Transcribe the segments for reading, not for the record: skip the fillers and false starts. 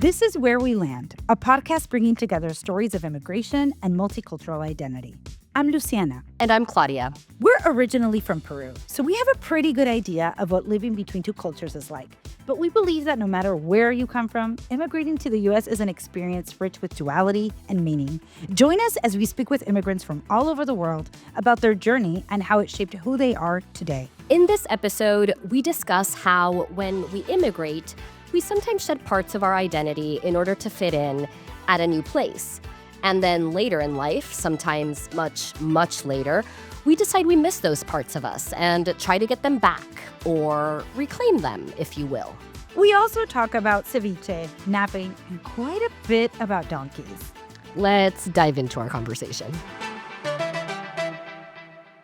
This is Where We Land, a podcast bringing together stories of immigration and multicultural identity. I'm Luciana. And I'm Claudia. We're originally from Peru, so we have a pretty good idea of what living between two cultures is like. But we believe that no matter where you come from, immigrating to the U.S. is an experience rich with duality and meaning. Join us as we speak with immigrants from all over the world about their journey and how it shaped who they are today. In this episode, we discuss how when we immigrate, we sometimes shed parts of our identity in order to fit in at a new place. And then later in life, sometimes much, much later, we decide we miss those parts of us and try to get them back or reclaim them, if you will. We also talk about ceviche, napping, and quite a bit about donkeys. Let's dive into our conversation.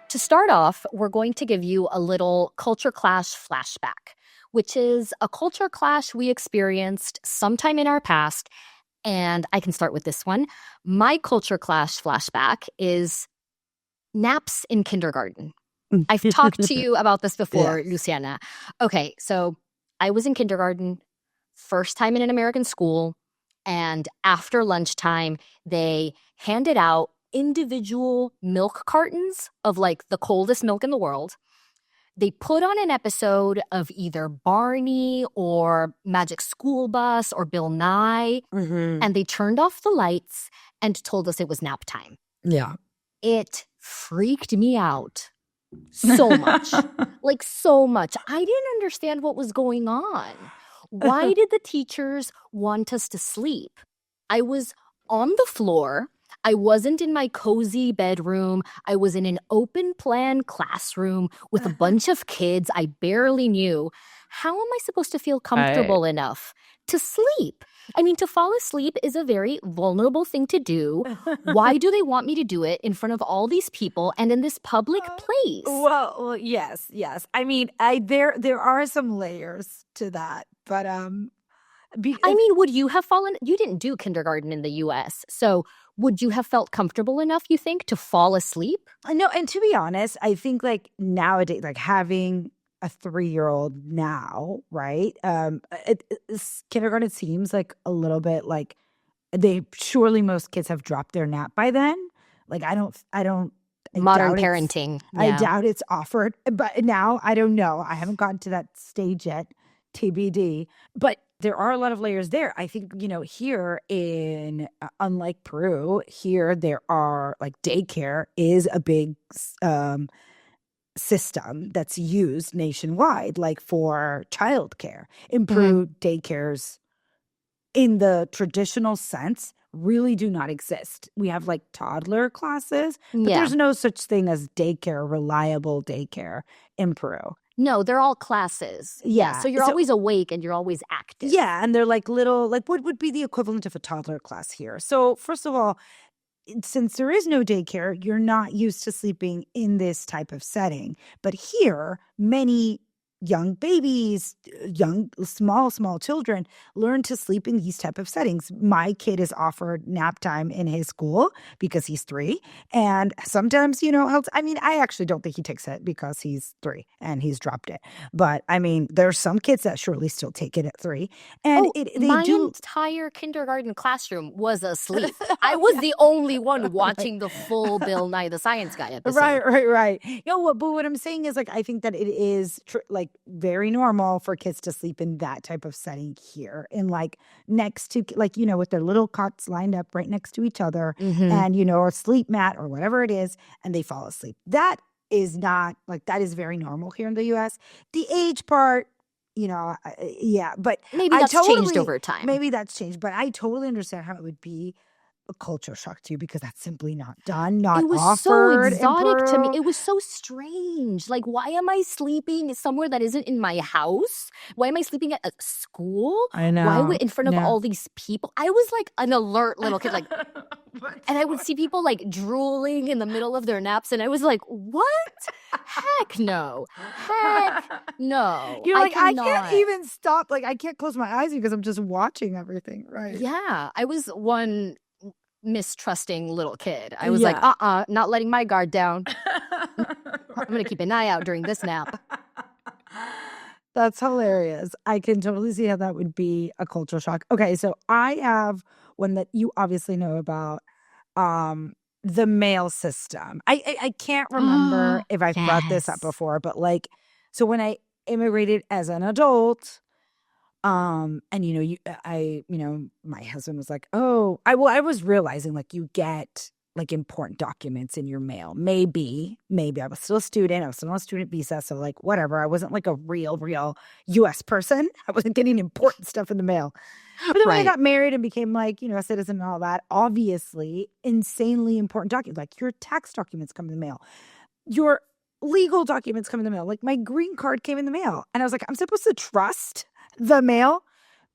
To start off, we're going to give you a little culture clash flashback, which is a culture clash we experienced sometime in our past. And I can start with this one. My culture clash flashback is naps in kindergarten. I've talked to you about this before, yes. Luciana. Okay, so I was in kindergarten, first time in an American school, and after lunchtime, they handed out individual milk cartons of like the coldest milk in the world. They put on an episode of either Barney or Magic School Bus or Bill Nye, and they turned off the lights and told us it was nap time. Yeah. It freaked me out so much. Like so much. I didn't understand what was going on. Why did the teachers want us to sleep? I was on the floor. I wasn't in my cozy bedroom. I was in an open plan classroom with a bunch of kids I barely knew. How am I supposed to feel comfortable enough to sleep? I mean, to fall asleep is a very vulnerable thing to do. Why do they want me to do it in front of all these people and in this public place? Well, yes. I mean, there are some layers to that, but would you have fallen? You didn't do kindergarten in the U.S., so would you have felt comfortable enough, you think, to fall asleep? No, and to be honest, I think like nowadays, like having a 3-year-old now, right? Kindergarten seems like a little bit like surely most kids have dropped their nap by then. Like I don't. Modern parenting. Yeah. I doubt it's offered, but now I don't know. I haven't gotten to that stage yet, TBD. But there are a lot of layers there. I think, here in, unlike Peru, here there are like daycare is a big system that's used nationwide, like for childcare. In Peru, daycares in the traditional sense really do not exist. We have like toddler classes, but there's no such thing as daycare, reliable daycare in Peru. No, they're all classes. Yeah. So you're always awake and you're always active. Yeah. And they're like little, like what would be the equivalent of a toddler class here? So first of all, since there is no daycare, you're not used to sleeping in this type of setting. But here, many young babies, small children learn to sleep in these type of settings. My kid is offered nap time in his school because he's 3. And sometimes, I actually don't think he takes it because he's 3 and he's dropped it. But I mean, there's some kids that surely still take it at 3. And my entire kindergarten classroom was asleep. I was the only one watching the full Bill Nye the Science Guy episode. Right. But what I'm saying is like, I think that it is very normal for kids to sleep in that type of setting here and like next to with their little cots lined up right next to each other and a sleep mat or whatever it is, and they fall asleep. That is not that is very normal here in the US. The age part, but maybe that's changed over time. Maybe that's changed, but I totally understand how it would be a culture shock to you because that's simply not done, not offered. It was so exotic to me. It was so strange. Like, why am I sleeping somewhere that isn't in my house? Why am I sleeping at a school? I know. Why in front of all these people? I was like an alert little kid, like, and I would see people like drooling in the middle of their naps, and I was like, what? Heck no. You're like, I can't even stop. Like, I can't close my eyes because I'm just watching everything, right? Yeah. I was one mistrusting little kid. I was like, not letting my guard down. I'm going to keep an eye out during this nap. That's hilarious. I can totally see how that would be a cultural shock. Okay, so I have one that you obviously know about, um, the mail system. I can't remember Oh, if I've brought this up yes. before, but like, so when I immigrated as an adult, and my husband was like, "Oh, I was realizing like you get like important documents in your mail. Maybe I was still a student. I was still on a student visa, so like whatever. I wasn't like a real US person. I wasn't getting important stuff in the mail. But then when I Right. got married and became like, a citizen and all that, obviously insanely important documents, like your tax documents come in the mail, your legal documents come in the mail. Like my green card came in the mail. And I was like, I'm supposed to trust the mail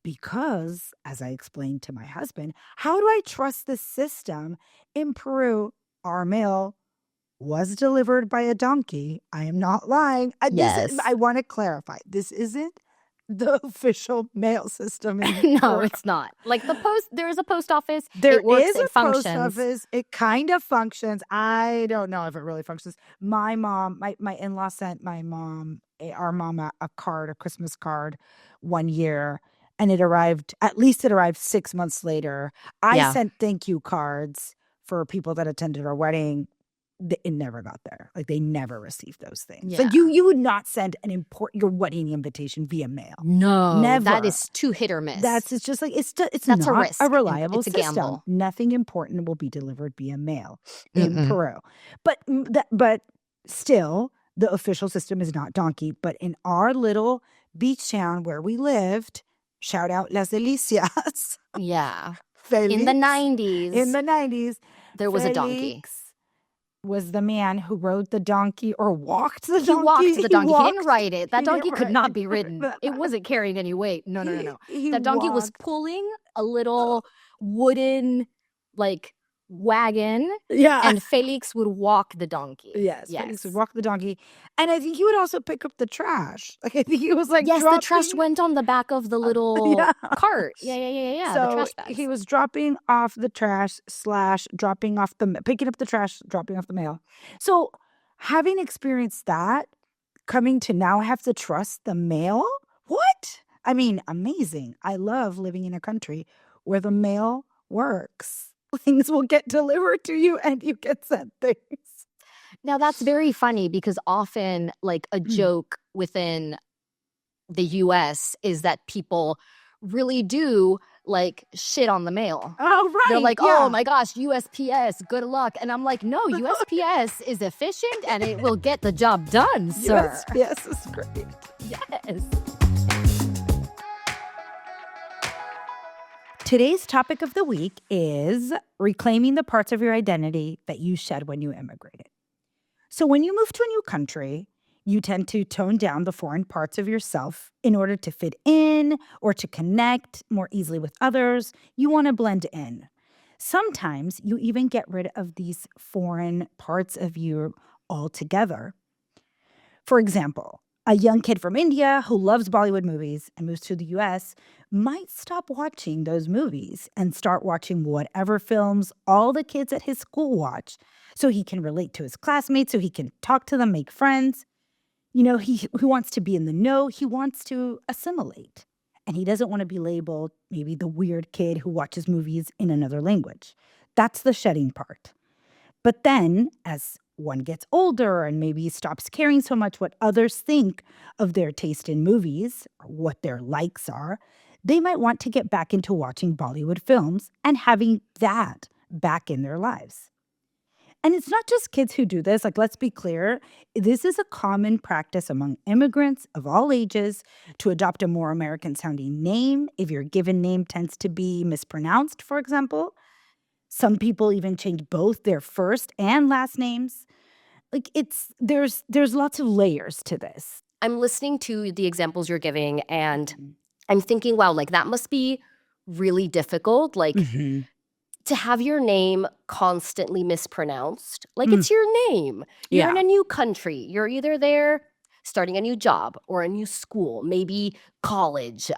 because, as I explained to my husband, how do I trust the system in Peru? Our mail was delivered by a donkey. I am not lying. Yes. I want to clarify. This isn't the official mail system in No, Peru. it's not. Like there is a post office. There It works, is it a post functions. office. It kind of functions. I don't know if it really functions. My mom, my in-law sent my mom, our mom, a card, a Christmas card one year, and at least it arrived 6 months later. I Yeah. sent thank you cards for people that attended our wedding. It never got there. Like they never received those things. Like Yeah. you would not send your wedding invitation via mail. No, that Never. is too hit or miss. It's just like it's That's a not a risk and reliable it's a system. gamble. Nothing important will be delivered via mail in Mm-mm. Peru. But still the official system is not donkey, but in our little beach town where we lived, shout out Las Delicias, Yeah. In the Felix in 90s, the 90s, there was a donkey. Felix was the man who rode the donkey or walked the He walked donkey. the He donkey. He didn't walked. ride it. That He didn't donkey could ride. not be ridden. It wasn't carrying any weight. No, no, no, no. He That donkey was walked. pulling a little wooden, like, wagon, Yeah. and Felix would walk the donkey. Yes, Felix would walk the donkey, and I think he would also pick up the trash. Like I think he was like Yes, the trash dropping. went on the back of the little Yeah. cart. Yeah. The So trash bags. he was dropping off the trash / dropping off picking up the trash, dropping off the mail. So having experienced that, coming to now have to trust the mail. What? I mean, amazing. I love living in a country where the mail works. Things will get delivered to you, and you get sent things. Now, that's very funny because often, like, a joke within the US is that people really do like shit on the mail. Oh, right. They're like, yeah. oh my gosh, USPS, good luck. And I'm like, no, USPS is efficient and it will get the job done, sir. USPS is great. Yes. Today's topic of the week is reclaiming the parts of your identity that you shed when you immigrated. So when you move to a new country, you tend to tone down the foreign parts of yourself in order to fit in or to connect more easily with others. You want to blend in. Sometimes you even get rid of these foreign parts of you altogether. For example, a young kid from India who loves Bollywood movies and moves to the US might stop watching those movies and start watching whatever films all the kids at his school watch so he can relate to his classmates, so he can talk to them, make friends. He wants to be in the know. He wants to assimilate. And he doesn't want to be labeled maybe the weird kid who watches movies in another language. That's the shedding part. But then, as one gets older and maybe stops caring so much what others think of their taste in movies or what their likes are, they might want to get back into watching Bollywood films and having that back in their lives. And it's not just kids who do this. Like, let's be clear. This is a common practice among immigrants of all ages to adopt a more American sounding name if your given name tends to be mispronounced, for example. Some people even change both their first and last names. Like there's lots of layers to this. I'm listening to the examples you're giving and I'm thinking, wow, like that must be really difficult. Like to have your name constantly mispronounced. Like it's your name. You're in a new country. You're either there starting a new job or a new school, maybe college.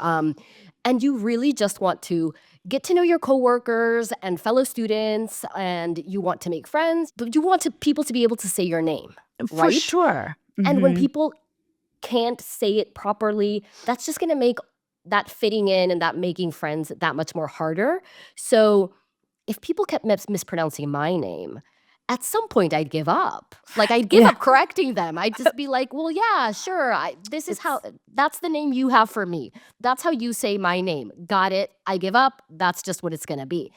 And you really just want to get to know your coworkers and fellow students, and you want to make friends, but you want people to be able to say your name, For right? sure. And when people can't say it properly, that's just going to make that fitting in and that making friends that much more harder. So if people kept mispronouncing my name, at some point I'd give up. Like, I'd give up correcting them. I'd just be like, well, yeah, sure. That's the name you have for me. That's how you say my name. Got it. I give up. That's just what it's going to be.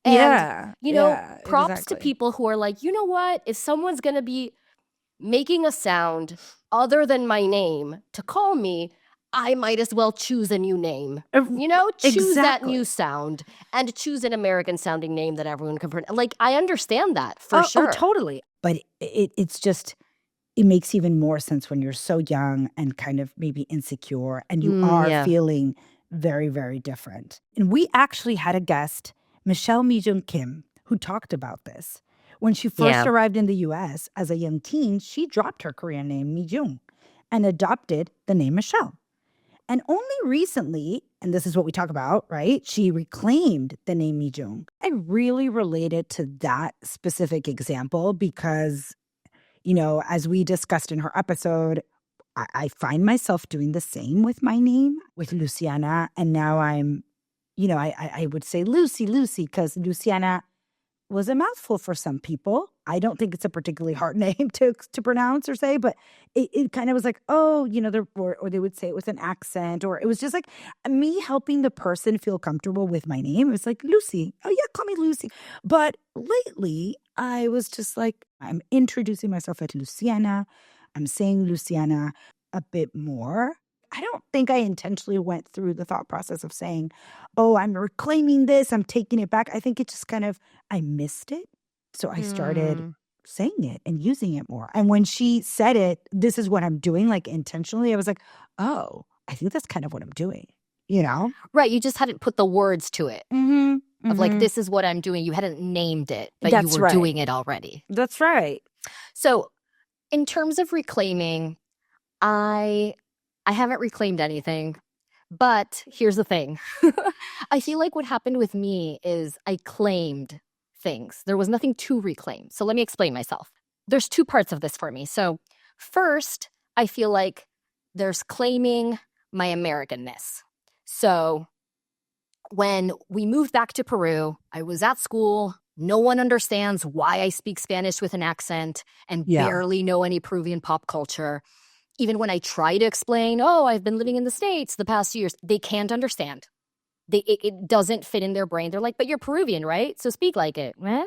And, props to people who are like, you know what? If someone's going to be making a sound other than my name to call me, I might as well choose a new name. Choose that new sound and choose an American sounding name that everyone can pronounce. Like, I understand that for sure. Oh, totally. But it's just, it makes even more sense when you're so young and kind of maybe insecure and you are feeling very, very different. And we actually had a guest, Michelle Mi-jung Kim, who talked about this. When she first arrived in the U.S. as a young teen, she dropped her Korean name, Mi-jung, and adopted the name Michelle. And only recently, and this is what we talk about, right? She reclaimed the name Mi-jung. I really related to that specific example because, as we discussed in her episode, I find myself doing the same with my name, with Luciana. And now I'm, I would say Lucy, because Luciana was a mouthful for some people. I don't think it's a particularly hard name to pronounce or say, but it kind of was like, oh, or they would say it with an accent, or it was just like me helping the person feel comfortable with my name. It was like, Lucy. Oh, yeah, call me Lucy. But lately, I was just like, I'm introducing myself as Luciana. I'm saying Luciana a bit more. I don't think I intentionally went through the thought process of saying, oh, I'm reclaiming this, I'm taking it back. I think it just kind of, I missed it. So I started saying it and using it more. And when she said it, this is what I'm doing, like intentionally, I was like, oh, I think that's kind of what I'm doing, Right. You just hadn't put the words to it. Of like, this is what I'm doing. You hadn't named it, but you were doing it already. That's right. So in terms of reclaiming, I haven't reclaimed anything, but here's the thing. I feel like what happened with me is I claimed things. There was nothing to reclaim. So let me explain myself. There's two parts of this for me. So first, I feel like there's claiming my Americanness. So when we moved back to Peru, I was at school. No one understands why I speak Spanish with an accent and barely know any Peruvian pop culture. Even when I try to explain, oh, I've been living in the States the past years, they can't understand. It doesn't fit in their brain. They're like, but you're Peruvian, right? So speak like it. Eh?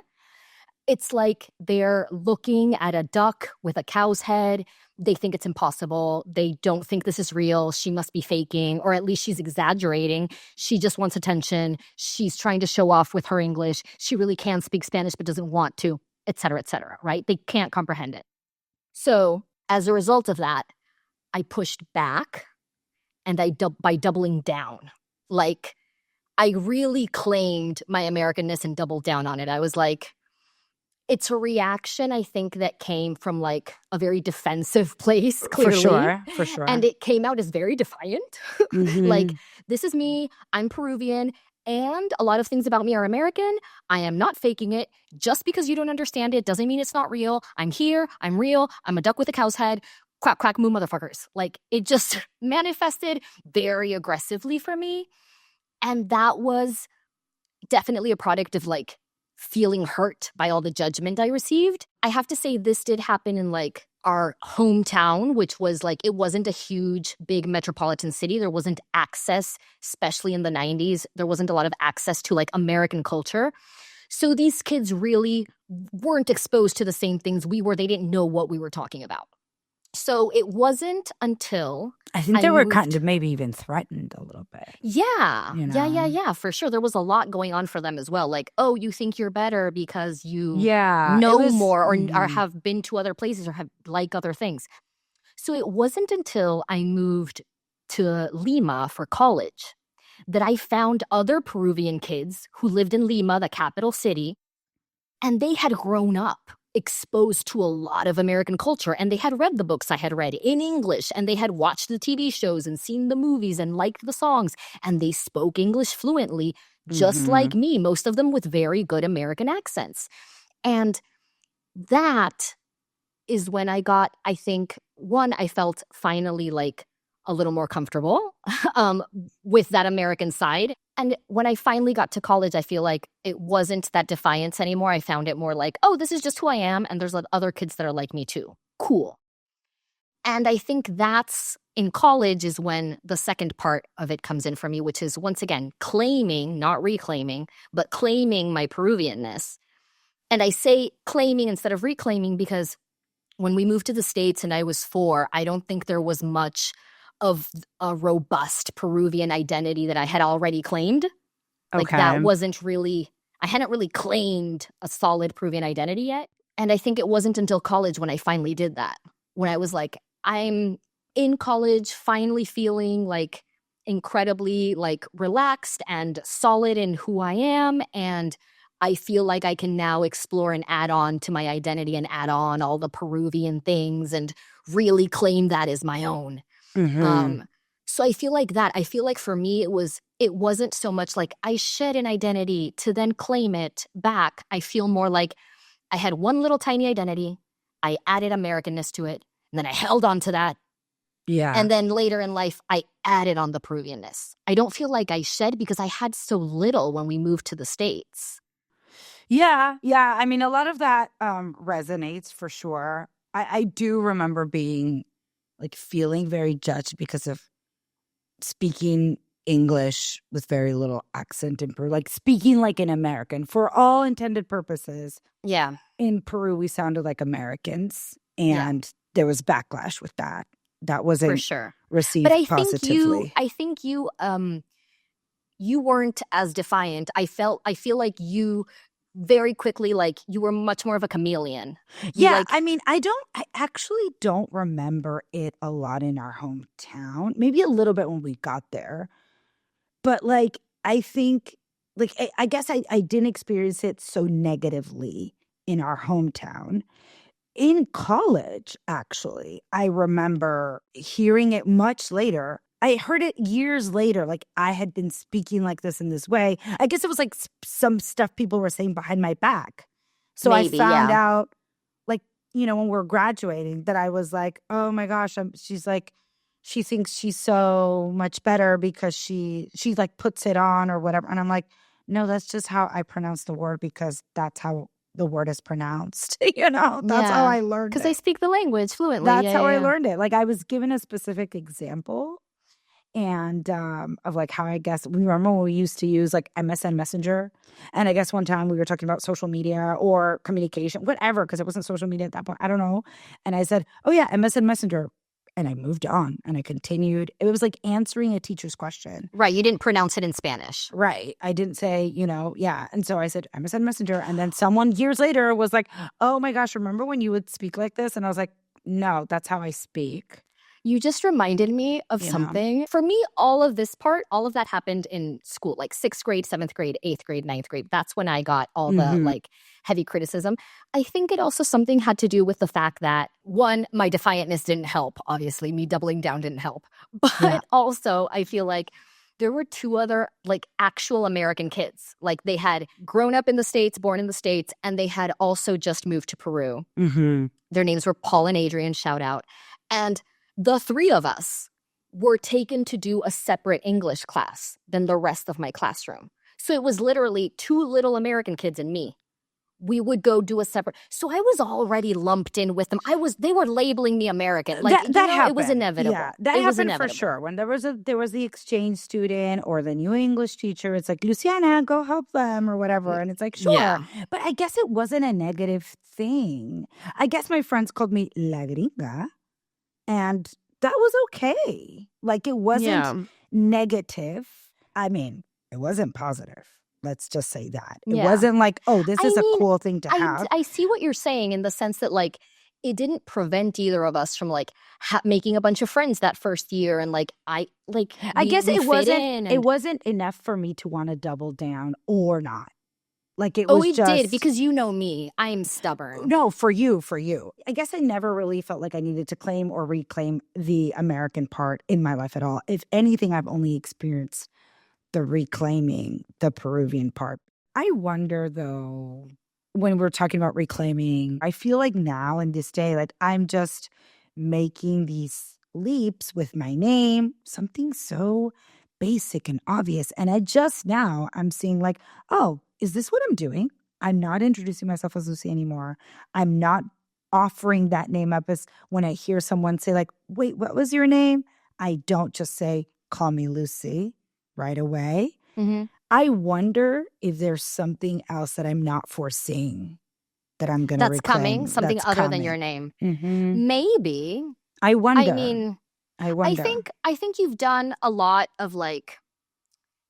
It's like they're looking at a duck with a cow's head. They think it's impossible. They don't think this is real. She must be faking, or at least she's exaggerating. She just wants attention. She's trying to show off with her English. She really can speak Spanish but doesn't want to, et cetera, right? They can't comprehend it. So as a result of that, I pushed back, and by doubling down. Like, I really claimed my Americanness and doubled down on it. I was like, it's a reaction, I think, that came from like a very defensive place, clearly. For sure. And it came out as very defiant. Like, this is me. I'm Peruvian. And a lot of things about me are American. I am not faking it. Just because you don't understand it doesn't mean it's not real. I'm here. I'm real. I'm a duck with a cow's head. Quack, quack, moo, motherfuckers. Like, it just manifested very aggressively for me. And that was definitely a product of, like, feeling hurt by all the judgment I received. I have to say this did happen in, like, our hometown, which was, like, it wasn't a huge, big metropolitan city. There wasn't access, especially in the 90s. There wasn't a lot of access to, like, American culture. So these kids really weren't exposed to the same things we were. They didn't know what we were talking about. So it wasn't until I think they were kind of maybe even threatened a little bit. Yeah. Yeah, for sure. There was a lot going on for them as well. Like, oh, you think you're better because you know more or have been to other places or have like other things. So it wasn't until I moved to Lima for college that I found other Peruvian kids who lived in Lima, the capital city, and they had grown up exposed to a lot of American culture, and they had read the books I had read in English, and they had watched the TV shows and seen the movies and liked the songs, and they spoke English fluently, just like me, most of them with very good American accents. And that is when I think, one, I felt finally like a little more comfortable with that American side. And when I finally got to college, I feel like it wasn't that defiance anymore. I found it more like, oh, this is just who I am. And there's other kids that are like me too. Cool. And I think that's in college is when the second part of it comes in for me, which is once again claiming, not reclaiming, but claiming my Peruvianness. And I say claiming instead of reclaiming because when we moved to the States and I was 4, I don't think there was much of a robust Peruvian identity that I had already claimed. Like that Okay. wasn't really, I hadn't really claimed a solid Peruvian identity yet. And I think it wasn't until college when I finally did that, when I was like, I'm in college, finally feeling like incredibly like relaxed and solid in who I am. And I feel like I can now explore and add on to my identity and add on all the Peruvian things and really claim that as my own. Mm-hmm. Um, so I feel like that. I feel like for me, it wasn't so much like I shed an identity to then claim it back. I feel more like I had one little tiny identity. I added Americanness to it. And then I held on to that. Yeah. And then later in life, I added on the Peruvianness. I don't feel like I shed because I had so little when we moved to the States. Yeah. Yeah. I mean, a lot of that resonates for sure. I do remember being like feeling very judged because of speaking English with very little accent in Peru, like speaking like an American for all intended purposes. Yeah, In Peru, we sounded like Americans, yeah, and there was backlash with that. That for wasn't sure. But received positively. I think you weren't as defiant. I feel like you very quickly, like you were much more of a chameleon. You Yeah, like I mean, I actually don't remember it a lot in our hometown. Maybe a little bit when we got there. But like, I think, like, I guess I didn't experience it so negatively in our hometown. In college, actually, I remember hearing it much later. I heard it years later, like I had been speaking like this in this way. I guess it was like some stuff people were saying behind my back. So I maybe, found yeah. out, like, when we're graduating, that I was like, oh my gosh, she's like, she thinks she's so much better because she like puts it on or whatever. And I'm like, no, that's just how I pronounce the word because that's how the word is pronounced. That's how Yeah. I learned Because I it. speak the language fluently. That's Yeah, how yeah, I yeah. learned it. Like I was given a specific example and of like how I guess we remember when we used to use like MSN Messenger. And I guess one time we were talking about social media or communication, whatever, because it wasn't social media at that point. I don't know. And I said, oh yeah, MSN Messenger. And I moved on and I continued. It was like answering a teacher's question. Right. You didn't pronounce it in Spanish. Right. I didn't say, yeah. And so I said, MSN Messenger. And then someone years later was like, oh my gosh, remember when you would speak like this? And I was like, no, that's how I speak. You just reminded me of You know? something. For me, all of that happened in school, like 6th grade, 7th grade, 8th grade, 9th grade. That's when I got all the Mm-hmm. like heavy criticism. I think it also something had to do with the fact that one, my defiantness didn't help. Obviously, me doubling down didn't help. Yeah. But also, I feel like there were 2 other like actual American kids. Like they had grown up in the States, born in the States, and they had also just moved to Peru. Mm-hmm. Their names were Paul and Adrian, shout out. And the 3 of us were taken to do a separate English class than the rest of my classroom. So it was literally 2 little American kids and me. We would go do a separate. So I was already lumped in with them. They were labeling me American. Like, That happened. it was inevitable. Yeah, that It was happened for inevitable. sure. When there was the exchange student or the new English teacher, it's like, Luciana, go help them or whatever. And it's like, sure. Yeah. But I guess it wasn't a negative thing. I guess my friends called me La Gringa. And that was okay. Like it wasn't negative. I mean, it wasn't positive. Let's just say that. It Yeah. wasn't like, oh, this I is a mean, cool thing to have. I see what you're saying in the sense that like it didn't prevent either of us from like making a bunch of friends that first year and like I we, guess we it fit wasn't in it and wasn't enough for me to want to double down or not. Like it oh, was it did just because you know me, I'm stubborn. no, for you. I guess I never really felt like I needed to claim or reclaim the American part in my life at all. If anything, I've only experienced the reclaiming the Peruvian part. I wonder though, when we're talking about reclaiming, I feel like now in this day, like I'm just making these leaps with my name, something so basic and obvious. And I'm seeing like, oh, is this what I'm doing? I'm not introducing myself as Lucy anymore. I'm not offering that name up as when I hear someone say like, wait, what was your name? I don't just say, call me Lucy right away. Mm-hmm. I wonder if there's something else that I'm not foreseeing that I'm going to That's reclaim. coming, something That's other than coming. your name. Mm-hmm. Maybe. I wonder. I mean, I wonder. I think you've done a lot of like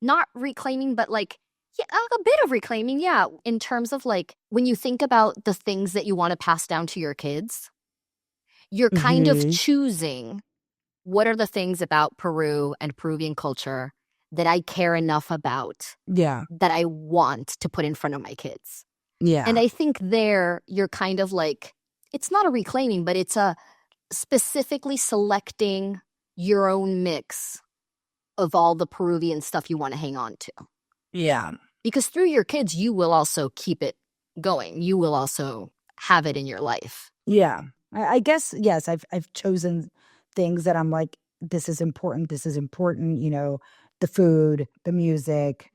not reclaiming, but like yeah, a bit of reclaiming, yeah, in terms of like when you think about the things that you want to pass down to your kids, you're kind of Mhm. choosing what are the things about Peru and Peruvian culture that I care enough about Yeah. that I want to put in front of my kids. Yeah. And I think there you're kind of like, it's not a reclaiming, but it's a specifically selecting your own mix of all the Peruvian stuff you want to hang on to. Yeah. Because through your kids, you will also keep it going. You will also have it in your life. Yeah. I guess, yes, I've chosen things that I'm like, this is important. This is important. You know, the food, the music,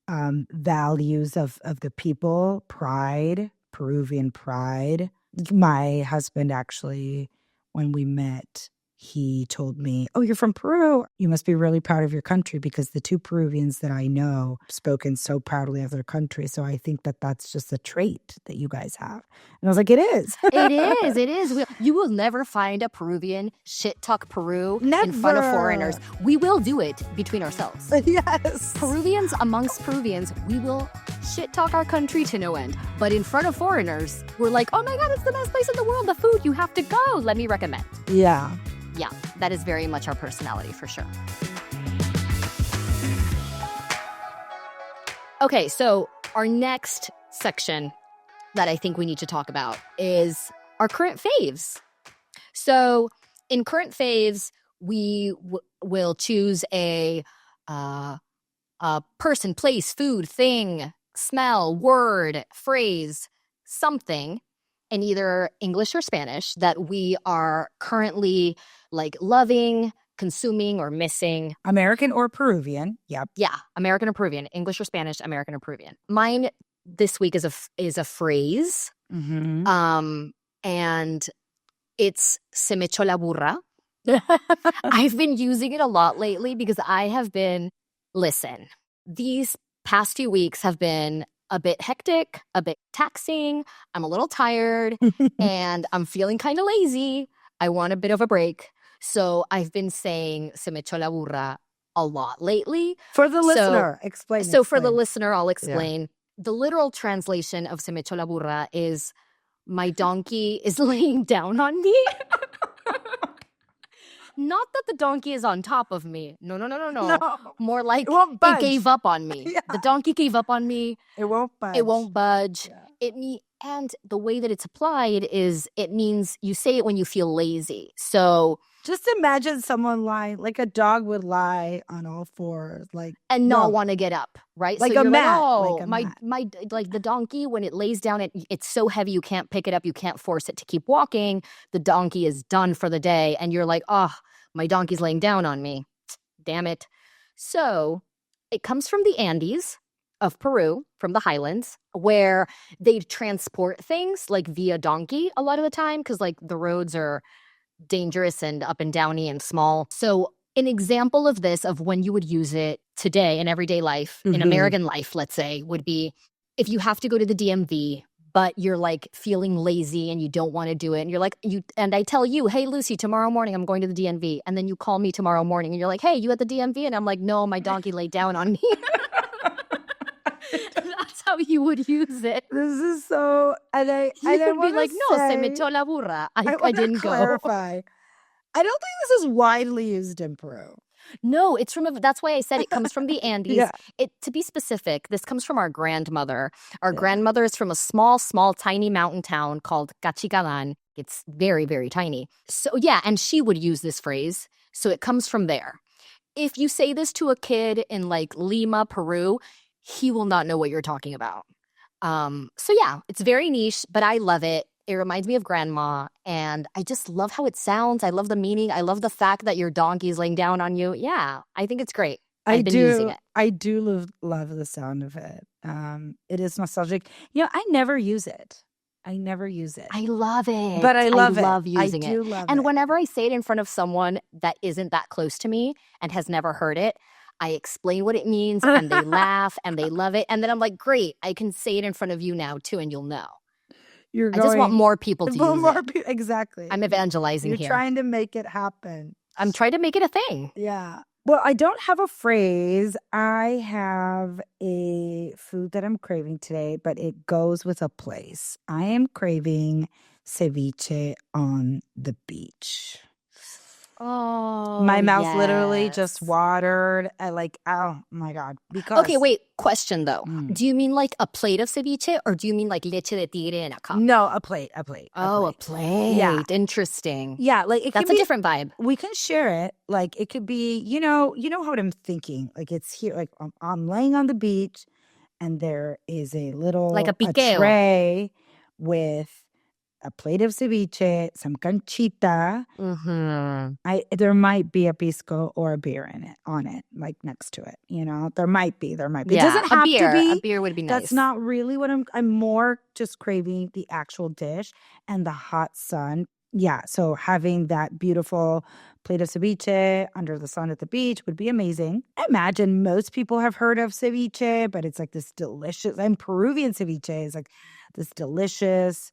values of the people, pride, Peruvian pride. My husband actually, when we met, he told me, "Oh, you're from Peru. You must be really proud of your country because the two Peruvians that I know spoken so proudly of their country. So I think that that's just a trait that you guys have." And I was like, "It is. It is. It is. You will never find a Peruvian shit talk Peru in front of Never. foreigners. We will do it between ourselves. Yes. Peruvians amongst Peruvians, we will shit talk our country to no end. But in front of foreigners, we're like, oh my God, it's the best place in the world. The food, you have to go. Let me recommend." Yeah. Yeah, that is very much our personality for sure. Okay, so our next section that I think we need to talk about is our current faves. So in current faves, we will choose a person, place, food, thing, smell, word, phrase, something in either English or Spanish that we are currently like loving, consuming, or missing. American or Peruvian. Yep. Yeah, American or Peruvian, English or Spanish, American or Peruvian. Mine this week is a phrase, Mm-hmm. and it's "se me echó la burra." I've been using it a lot lately because listen, these past few weeks have been a bit hectic, a bit taxing. I'm a little tired and I'm feeling kind of lazy. I want a bit of a break. So I've been saying "se me echó la burra" a lot lately. For the listener, explain. So for the listener, I'll explain. Yeah. The literal translation of "se me echó la burra" is "my donkey is laying down on me." Not that the donkey is on top of me. No. More like it gave up on me. Yeah. The donkey gave up on me. It won't budge. Yeah. And the way that it's applied is it means you say it when you feel lazy. So just imagine someone lying, like a dog would lie on all fours, like and not want to get up, right? Like so a you're mat. Like, oh, my like the donkey when it lays down, it's so heavy you can't pick it up, you can't force it to keep walking. The donkey is done for the day, and you're like, oh, my donkey's laying down on me. Damn it. So it comes from the Andes of Peru, from the highlands, where they transport things like via donkey a lot of the time because like the roads are dangerous and up and downy and small. So an example of this, of when you would use it today in everyday life, in American life, let's say, would be if you have to go to the DMV, but you're like feeling lazy and you don't want to do it. And you're like, and I tell you, hey, Lucy, tomorrow morning I'm going to the DMV. And then you call me tomorrow morning and you're like, hey, you at the DMV? And I'm like, no, my donkey laid down on me. That's how you would use it. This is so, and I would be like, no, se me echó la burra. I didn't clarify. I don't think this is widely used in Peru. No, it's that's why I said it comes from the Andes. Yeah. To be specific, this comes from our grandmother. Our grandmother is from a small, tiny mountain town called Cachicalan. It's very, very tiny. So yeah, and she would use this phrase. So it comes from there. If you say this to a kid in like Lima, Peru, he will not know what you're talking about. So yeah, it's very niche, but I love it. It reminds me of grandma, and I just love how it sounds. I love the meaning. I love the fact that your donkey is laying down on you. Yeah, I think it's great. I I've been using do. it. I do love the sound of it. It is nostalgic. I never use it. I never use it, I love it. but I I love it. love I using it. do love And it. whenever I say it in front of someone that isn't that close to me and has never heard it, I explain what it means and they laugh and they love it. And then I'm like, great, I can say it in front of you now too, and you'll know. You're I just want going more people to use it. exactly. I'm evangelizing You're here. trying to make it happen. I'm trying to make it a thing. Yeah. Well, I don't have a phrase. I have a food that I'm craving today, but it goes with a place. I am craving ceviche on the beach. My Oh, mouth literally just yes. watered. Oh my God. Because Okay, wait. Question though. Mm. Do you mean like a plate of ceviche or do you mean like leche de tigre in a cup? No, a plate, a plate. Oh, a plate. Yeah. Interesting. Yeah, like it That's could a be different vibe. we can share it. Like it could be, you know what I'm thinking. Like it's here, like I'm laying on the beach and there is a Like a little piqueo. tray with a plate of ceviche, some canchita. There might be a pisco or a beer in it, on it, like next to it. There might be. It Yeah, doesn't have to be. A beer would be nice. That's not really what I'm more just craving the actual dish and the hot sun. Yeah, so having that beautiful plate of ceviche under the sun at the beach would be amazing. I imagine most people have heard of ceviche, but it's like this delicious, and Peruvian ceviche is like this delicious,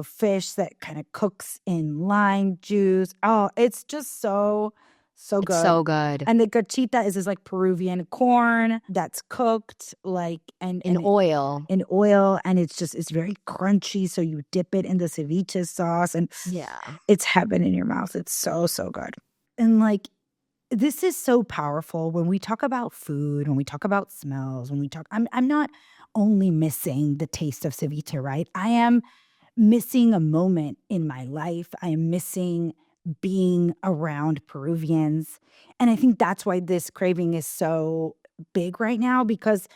fish that kind of cooks in lime juice. Oh, it's just so good. It's so good. And the gachita is this like Peruvian corn that's cooked like In oil. In oil, and it's very crunchy. So you dip it in the ceviche sauce, and Yeah, it's heaven in your mouth. It's so good. And like this is so powerful when we talk about food, when we talk about smells, when we talk. I'm not only missing the taste of ceviche, right? I am missing a moment in my life. I am missing being around Peruvians. And I think that's why this craving is so big right now, because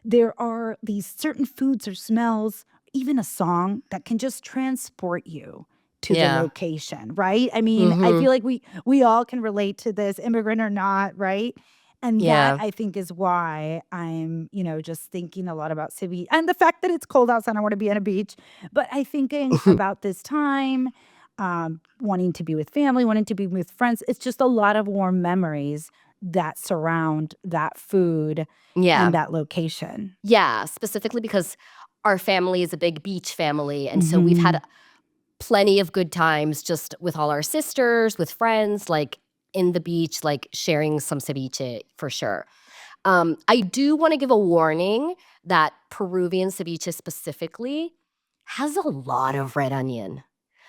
there are these certain foods or smells, even a song that can just transport you to the location, right? I mean, I feel like we all can relate to this, immigrant or not, right? And that I think is why I'm, just thinking a lot about ceviche and the fact that it's cold outside. I want to be on a beach, but I thinking about this time, wanting to be with family, wanting to be with friends. It's just a lot of warm memories that surround that food and that location. Yeah, specifically because our family is a big beach family. And so we've had plenty of good times just with all our sisters, with friends, like in the beach, like sharing some ceviche for sure. I do want to give a warning that Peruvian ceviche specifically has a lot of red onion,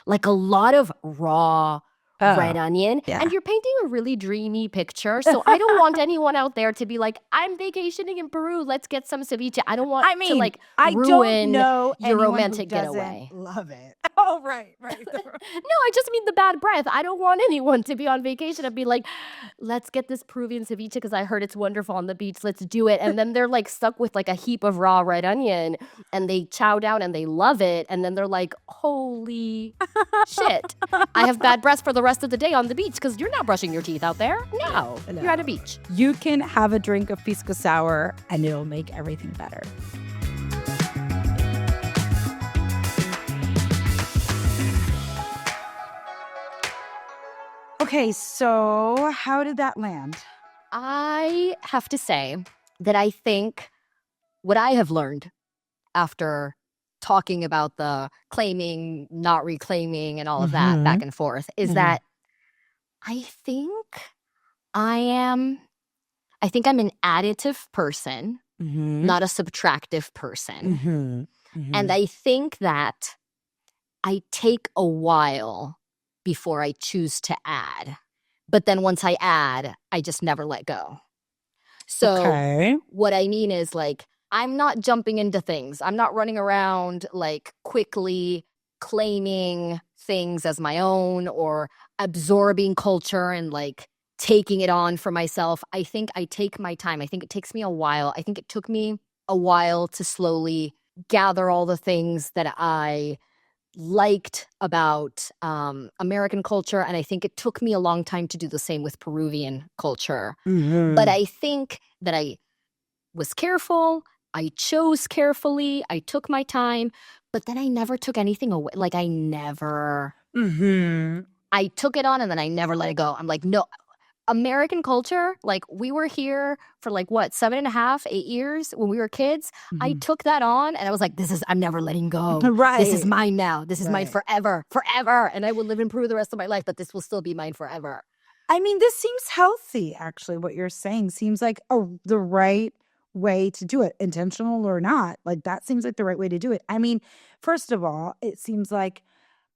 like a lot of raw red onion. Yeah. And you're painting a really dreamy picture. So I don't want anyone out there to be like, I'm vacationing in Peru. Let's get some ceviche. I don't want to like I ruin don't know your romantic who doesn't getaway. love it. Oh, right. No, I just mean the bad breath. I don't want anyone to be on vacation and be like, let's get this Peruvian ceviche because I heard it's wonderful on the beach. Let's do it. And then they're like stuck with like a heap of raw red onion and they chow down and they love it. And then they're like, holy shit. I have bad breath for the rest of the day on the beach because you're not brushing your teeth out there. No, you're at a beach. You can have a drink of pisco sour and it'll make everything better. Okay, so how did that land? I have to say that I think what I have learned after talking about the claiming, not reclaiming, and all of that back and forth is that I think I'm an additive person, not a subtractive person. And I think that I take a while before I choose to add. But then once I add, I just never let go. So what I mean is like, I'm not jumping into things. I'm not running around like quickly claiming things as my own or absorbing culture and like taking it on for myself. I think I take my time. I think it takes me a while. I think it took me a while to slowly gather all the things that I liked about American culture. And I think it took me a long time to do the same with Peruvian culture. But I think that I was careful. I chose carefully. I took my time, but then I never took anything away. Like I took it on and then I never let it go. I'm like, no, American culture, like we were here for like what, 7.5, 8 years when we were kids. I took that on and I was like, I'm never letting go. Right. This is mine now. This is mine Right. forever, forever. And I will live in Peru the rest of my life, but this will still be mine forever. I mean, this seems healthy, actually. What you're saying seems like the right way to do it, intentional or not. Like, that seems like the right way to do it. I mean, first of all, it seems like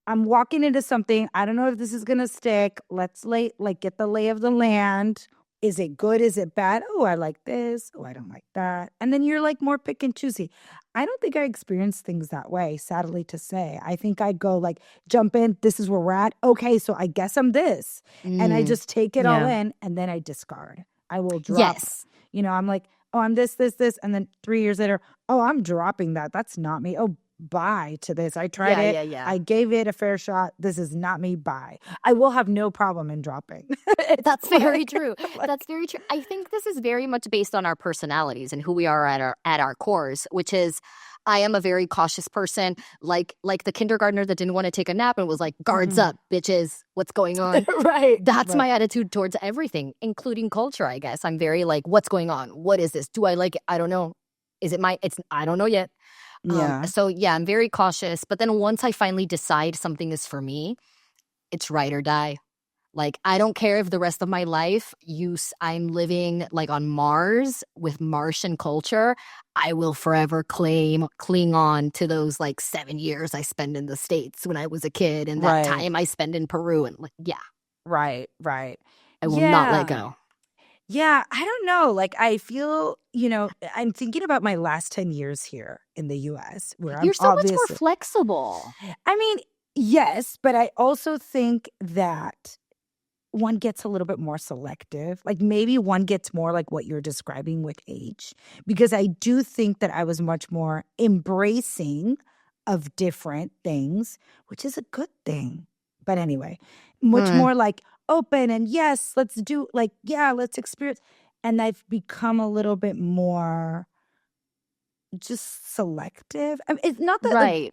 I'm walking into something. I don't know if this is gonna stick. Let's get the lay of the land. Is it good? Is it bad? Oh, I like this. Oh, I don't like that. And then you're like more pick and choosy. I don't think I experience things that way, sadly to say. I think I go like, jump in. This is where we're at. Okay, so I guess I'm this. And I just take it all in and then I discard. I will drop. Yes. I'm like, oh, I'm this. And then 3 years later, oh, I'm dropping that. That's not me. Oh, bye to this. I tried it. Yeah. I gave it a fair shot. This is not me. Bye. I will have no problem in dropping. That's very true. That's very true. I think this is very much based on our personalities and who we are at our cores, which is I am a very cautious person, like the kindergartner that didn't want to take a nap and was like, guards up, bitches, what's going on? Right. That's my attitude towards everything, including culture, I guess. I'm very like, what's going on? What is this? Do I like it? I don't know. Is it I don't know yet. Yeah. So yeah, I'm very cautious. But then once I finally decide something is for me, it's ride or die. Like, I don't care if the rest of my life I'm living like on Mars with Martian culture. I will forever cling on to those like 7 years I spent in the States when I was a kid and that time I spend in Peru. And like, yeah. Right. I will not let go. Yeah, I don't know. Like, I feel, I'm thinking about my last 10 years here in the US where I'm You're so much more flexible. I mean, yes, but I also think that one gets a little bit more selective. Like, maybe one gets more like what you're describing with age, because I do think that I was much more embracing of different things, which is a good thing. But anyway, much more like open and yes, let's do let's experience. And I've become a little bit more just selective. I mean, it's not that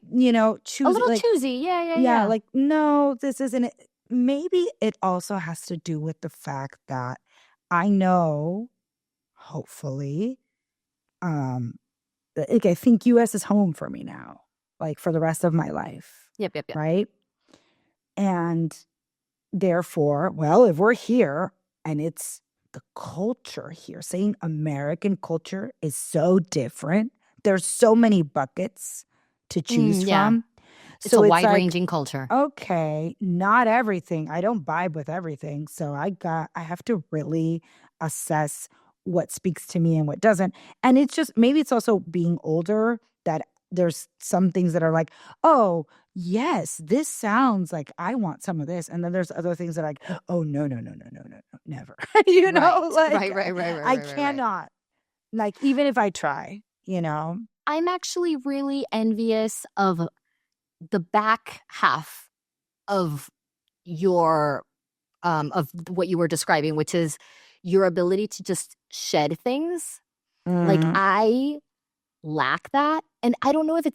choosy. A little choosy. Yeah. Like, no, this isn't it. Maybe it also has to do with the fact that I know, hopefully, like I think US is home for me now, like for the rest of my life. Yep. Right. And therefore, well, if we're here and it's the culture here, saying American culture is so different. There's so many buckets to choose from. It's a wide-ranging culture. Okay, not everything. I don't vibe with everything. So I have to really assess what speaks to me and what doesn't. And it's just, maybe it's also being older that there's some things that are like, oh, yes, this sounds like I want some of this. And then there's other things that are like, oh, no, never. Right. I cannot. Like, even if I try, I'm actually really envious of the back half of your of what you were describing, which is your ability to just shed things. Like, I lack that. And I don't know if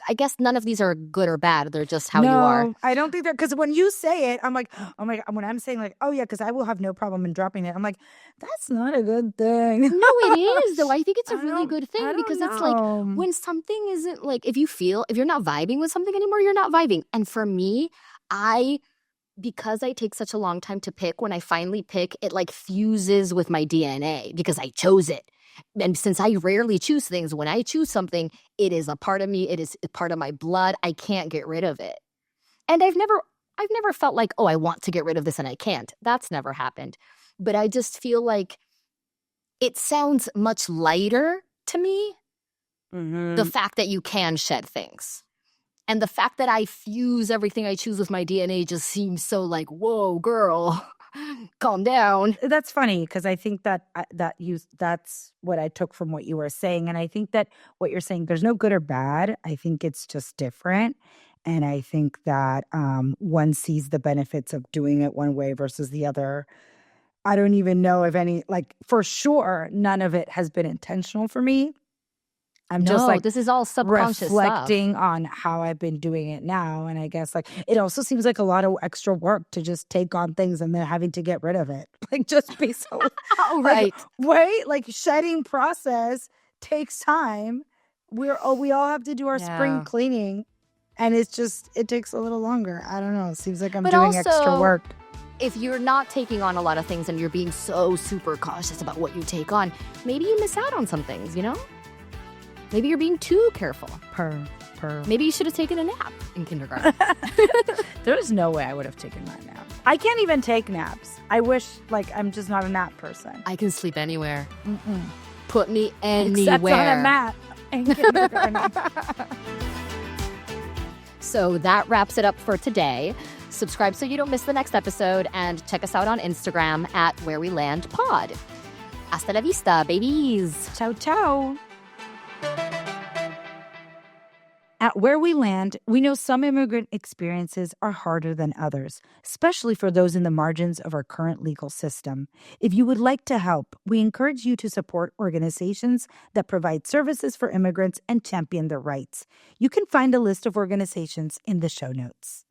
I guess none of these are good or bad. They're just how you are. I don't think that, because when you say it, I'm like, oh my God, when I'm saying like, oh yeah, because I will have no problem in dropping it. I'm like, that's not a good thing. No, it is though. I think it's a really good thing because it's like when something isn't like, if you're not vibing with something anymore, you're not vibing. And for me, because I take such a long time to pick, when I finally pick, it like fuses with my DNA because I chose it. And since I rarely choose things, when I choose something, it is a part of me. It is a part of my blood. I can't get rid of it. And I've never felt like, oh, I want to get rid of this and I can't. That's never happened. But I just feel like it sounds much lighter to me, the fact that you can shed things. And the fact that I fuse everything I choose with my DNA just seems so like, whoa, girl, calm down. That's funny because I think that's what I took from what you were saying. And I think that what you're saying, there's no good or bad. I think it's just different. And I think that one sees the benefits of doing it one way versus the other. I don't even know if any, like, for sure, none of it has been intentional for me. I'm just No, like this is all subconscious stuff. reflecting on how I've been doing it now. And I guess like it also seems like a lot of extra work to just take on things and then having to get rid of it. Like just be so Oh, like, right. wait, like shedding process takes time. We all have to do our spring Yeah. cleaning. And it takes a little longer. I don't know. It seems like I'm But doing extra also, work. if you're not taking on a lot of things and you're being so super cautious about what you take on, maybe you miss out on some things, you know? Maybe you're being too careful. Per. Maybe you should have taken a nap in kindergarten. There's no way I would have taken that nap. I can't even take naps. I wish, like, I'm just not a nap person. I can sleep anywhere. Mm-mm. Put me anywhere. Except on a mat in kindergarten. So that wraps it up for today. Subscribe so you don't miss the next episode, and check us out on Instagram at wherewelandpod. Hasta la vista, babies. Ciao, ciao. At Where We Land, we know some immigrant experiences are harder than others, especially for those in the margins of our current legal system. If you would like to help, we encourage you to support organizations that provide services for immigrants and champion their rights. You can find a list of organizations in the show notes.